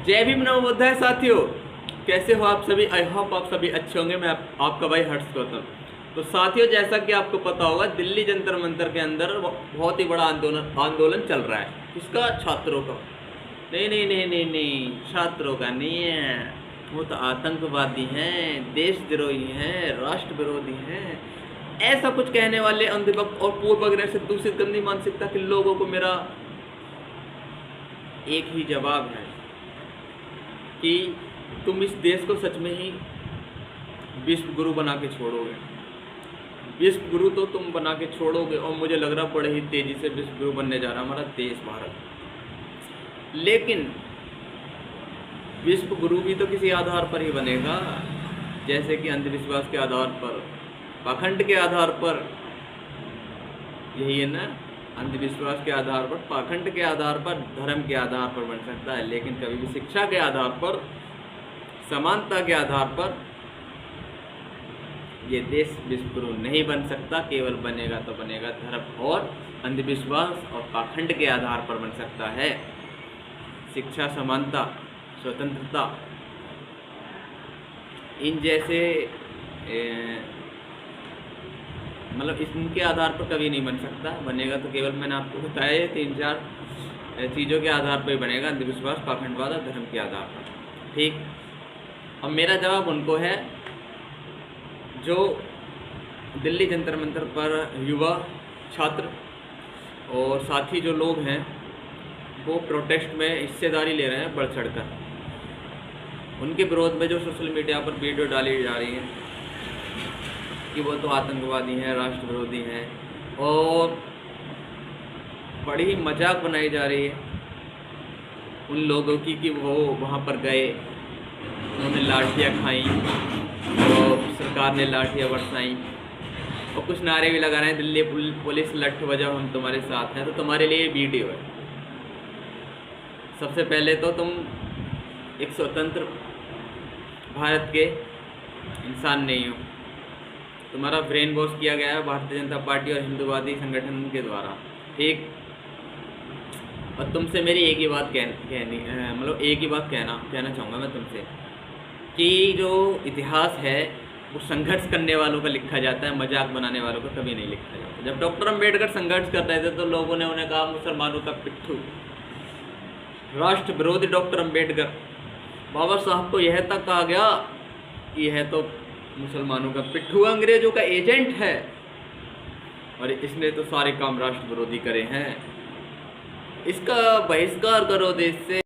जय भीम नमो बुद्धाय साथियों, कैसे हो आप सभी। आई होप आप सभी अच्छे होंगे। मैं आपका भाई हर्ष गौतम। तो साथियों, जैसा कि आपको पता होगा, दिल्ली जंतर मंतर के अंदर बहुत ही बड़ा आंदोलन चल रहा है। किसका? छात्रों का। नहीं नहीं नहीं नहीं नहीं, छात्रों का नहीं है। वो तो आतंकवादी हैं, देशद्रोही हैं, राष्ट्र विरोधी हैं, ऐसा कुछ कहने वाले अंधभक्त और पूर्वाग्रह से दूषित गंदी मानसिकता के लोगों को मेरा एक ही जवाब है कि तुम इस देश को सच में ही विश्व गुरु बना के छोड़ोगे। विश्व गुरु तो तुम बना के छोड़ोगे, और मुझे लग रहा बड़े ही तेजी से विश्व गुरु बनने जा रहा हमारा देश भारत। लेकिन विश्व गुरु भी तो किसी आधार पर ही बनेगा, जैसे कि अंधविश्वास के आधार पर, पाखंड के आधार पर। यही है ना, अंधविश्वास के आधार पर, पाखंड के आधार पर, धर्म के आधार पर बन सकता है, लेकिन कभी भी शिक्षा के आधार पर, समानता के आधार पर ये देश विश्व गुरु नहीं बन सकता। केवल बनेगा तो बनेगा धर्म और अंधविश्वास और पाखंड के आधार पर बन सकता है। शिक्षा, समानता, स्वतंत्रता, इन जैसे मतलब इनके आधार पर कभी नहीं बन सकता। बनेगा तो केवल मैंने आपको बताया 3-4 चीज़ों के आधार पर ही बनेगा, अंधविश्वास, पाखंडवाद और धर्म के आधार पर। ठीक। अब मेरा जवाब उनको है जो दिल्ली जंतर मंतर पर युवा, छात्र और साथी जो लोग हैं वो प्रोटेस्ट में हिस्सेदारी ले रहे हैं बढ़ चढ़कर। उनके विरोध में जो सोशल मीडिया पर वीडियो डाली जा रही है कि वो तो आतंकवादी हैं, राष्ट्र विरोधी हैं, और बड़ी ही मजाक बनाई जा रही है उन लोगों की कि वो वहाँ पर गए, उन्होंने लाठियाँ खाईं और सरकार ने लाठियाँ बरसाईं और कुछ नारे भी लगा रहे हैं, दिल्ली पुलिस लठ बजाओ हम तुम्हारे साथ हैं। तो तुम्हारे लिए वीडियो है। सबसे पहले तो तुम एक स्वतंत्र भारत के इंसान नहीं हो। तुम्हारा ब्रेन वॉश किया गया है भारतीय जनता पार्टी और हिंदूवादी संगठन के द्वारा। ठीक। और तुमसे मेरी एक ही बात कहनी मतलब एक ही बात कहना चाहूँगा मैं तुमसे कि जो इतिहास है वो संघर्ष करने वालों का लिखा जाता है, मजाक बनाने वालों का कभी नहीं लिखा जाता। जब डॉक्टर अम्बेडकर संघर्ष कर रहे थे तो लोगों ने उन्हें कहा मुसलमानों का पिट्ठू, राष्ट्र विरोधी डॉक्टर अम्बेडकर। बाबा साहब को यह तक कहा गया कि यह तो मुसलमानों का पिट्ठू, अंग्रेजों का एजेंट है और इसने तो सारे काम राष्ट्र विरोधी करे हैं, इसका बहिष्कार करो देश से।